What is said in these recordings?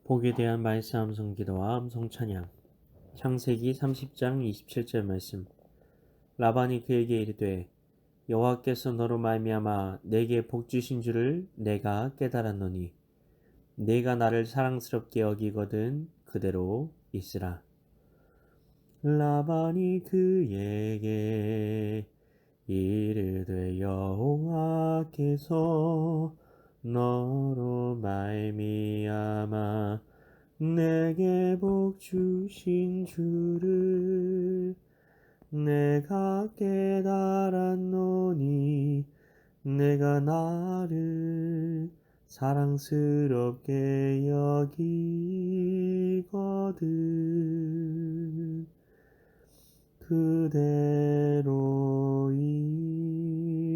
복에 대한 말씀 암송 기도와 암송 찬양. 창세기 30장 27절 말씀. 라반이 그에게 이르되 여호와께서 너로 말미암아 내게 복 주신 줄을 내가 깨달았노니 내가 나를 사랑스럽게 여기거든 그대로 있으라. 라반이 그에게 이르되 여호와께서 너로 말미암아 내게 복 주신 줄을 내가 깨달았노니 내가 나를 사랑스럽게 여기거든 그대로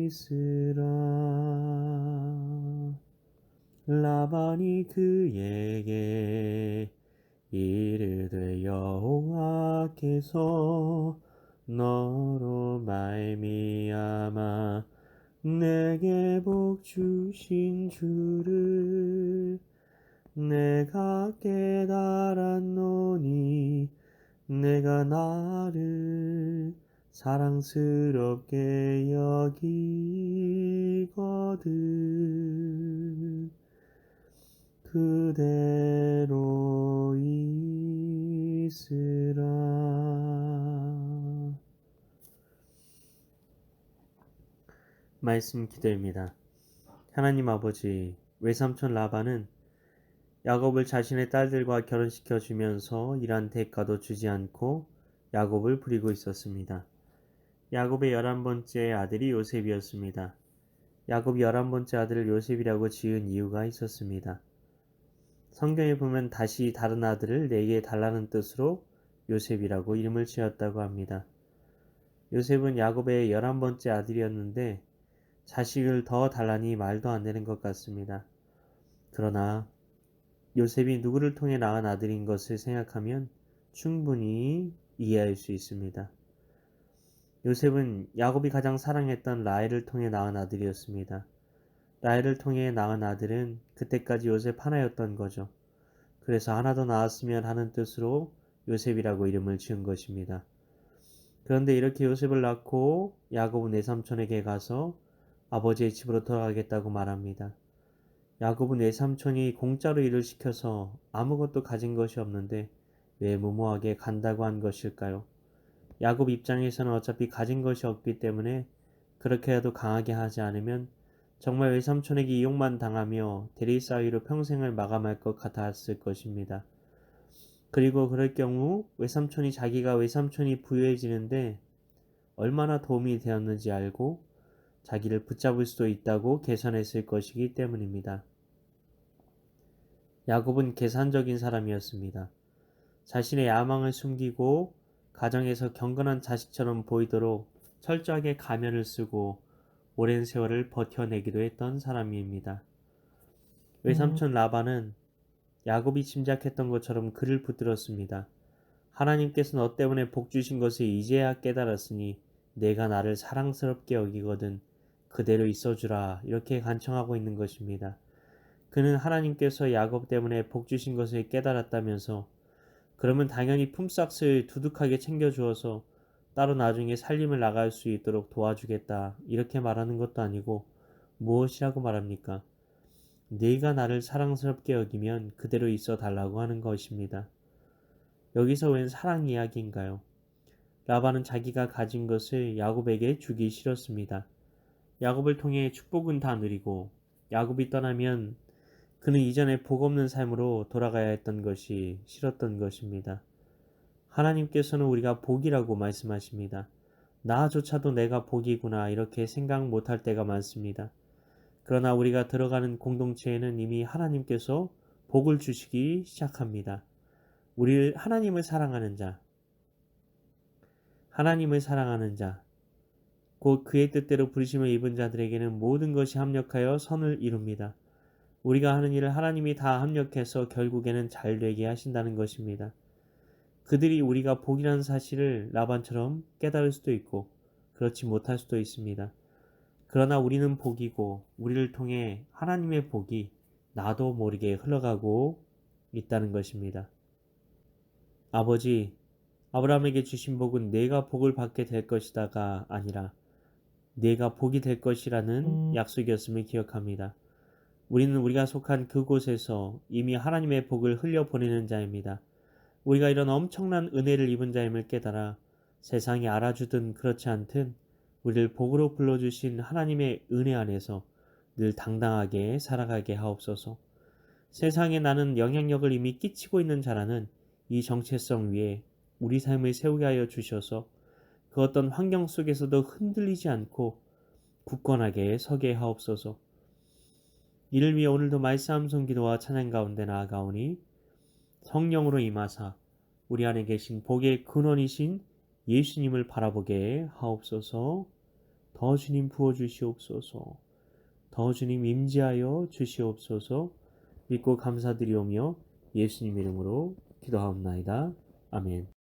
있으라. 라반이 그에게 이르되 여호와께서 너로 말미암아 내게 복 주신 줄을 내가 깨달았노니 내가 나를 사랑스럽게 여기거든 그대로 있으라. 말씀 기도입니다. 하나님 아버지, 외삼촌 라반은 야곱을 자신의 딸들과 결혼시켜 주면서 이란 대가도 주지 않고 야곱을 부리고 있었습니다. 야곱의 11번째 아들이 요셉이었습니다. 야곱이 11번째 아들을 요셉이라고 지은 이유가 있었습니다. 성경에 보면 다시 다른 아들을 내게 달라는 뜻으로 요셉이라고 이름을 지었다고 합니다. 요셉은 야곱의 11번째 아들이었는데 자식을 더 달라니 말도 안 되는 것 같습니다. 그러나 요셉이 누구를 통해 낳은 아들인 것을 생각하면 충분히 이해할 수 있습니다. 요셉은 야곱이 가장 사랑했던 라헬을 통해 낳은 아들이었습니다. 라헬을 통해 낳은 아들은 그때까지 요셉 하나였던 거죠. 그래서 하나 더 낳았으면 하는 뜻으로 요셉이라고 이름을 지은 것입니다. 그런데 이렇게 요셉을 낳고 야곱은 외삼촌에게 가서 아버지의 집으로 돌아가겠다고 말합니다. 야곱은 외삼촌이 공짜로 일을 시켜서 아무것도 가진 것이 없는데 왜 무모하게 간다고 한 것일까요? 야곱 입장에서는 어차피 가진 것이 없기 때문에 그렇게라도 강하게 하지 않으면 정말 외삼촌에게 이용만 당하며 대리사위로 평생을 마감할 것 같았을 것입니다. 그리고 그럴 경우 외삼촌이 자기가 외삼촌이 부유해지는데 얼마나 도움이 되었는지 알고 자기를 붙잡을 수도 있다고 계산했을 것이기 때문입니다. 야곱은 계산적인 사람이었습니다. 자신의 야망을 숨기고 가정에서 경건한 자식처럼 보이도록 철저하게 가면을 쓰고 오랜 세월을 버텨내기도 했던 사람입니다. 외삼촌 라반은 야곱이 짐작했던 것처럼 그를 붙들었습니다. 하나님께서 너 때문에 복 주신 것을 이제야 깨달았으니 내가 나를 사랑스럽게 여기거든 그대로 있어주라 이렇게 간청하고 있는 것입니다. 그는 하나님께서 야곱 때문에 복 주신 것을 깨달았다면서 그러면 당연히 품삯을 두둑하게 챙겨주어서 따로 나중에 살림을 나갈 수 있도록 도와주겠다 이렇게 말하는 것도 아니고 무엇이라고 말합니까? 네가 나를 사랑스럽게 여기면 그대로 있어 달라고 하는 것입니다. 여기서 웬 사랑 이야기인가요? 라반은 자기가 가진 것을 야곱에게 주기 싫었습니다. 야곱을 통해 축복은 다 누리고 야곱이 떠나면 그는 이전에 복 없는 삶으로 돌아가야 했던 것이 싫었던 것입니다. 하나님께서는 우리가 복이라고 말씀하십니다. 나조차도 내가 복이구나 이렇게 생각 못할 때가 많습니다. 그러나 우리가 들어가는 공동체에는 이미 하나님께서 복을 주시기 시작합니다. 우리 하나님을 사랑하는 자, 하나님을 사랑하는 자, 곧 그의 뜻대로 부르심을 입은 자들에게는 모든 것이 합력하여 선을 이룹니다. 우리가 하는 일을 하나님이 다 합력해서 결국에는 잘 되게 하신다는 것입니다. 그들이 우리가 복이라는 사실을 라반처럼 깨달을 수도 있고 그렇지 못할 수도 있습니다. 그러나 우리는 복이고 우리를 통해 하나님의 복이 나도 모르게 흘러가고 있다는 것입니다. 아버지, 아브라함에게 주신 복은 내가 복을 받게 될 것이다가 아니라 내가 복이 될 것이라는 약속이었음을 기억합니다. 우리는 우리가 속한 그곳에서 이미 하나님의 복을 흘려보내는 자입니다. 우리가 이런 엄청난 은혜를 입은 자임을 깨달아 세상이 알아주든 그렇지 않든 우리를 복으로 불러주신 하나님의 은혜 안에서 늘 당당하게 살아가게 하옵소서. 세상에 나는 영향력을 이미 끼치고 있는 자라는 이 정체성 위에 우리 삶을 세우게 하여 주셔서 그 어떤 환경 속에서도 흔들리지 않고 굳건하게 서게 하옵소서. 이를 위해 오늘도 말씀 암송 기도와 찬양 가운데 나아가오니 성령으로 임하사 우리 안에 계신 복의 근원이신 예수님을 바라보게 하옵소서. 더 주님 부어주시옵소서. 더 주님 임재하여 주시옵소서. 믿고 감사드리오며 예수님 이름으로 기도하옵나이다. 아멘.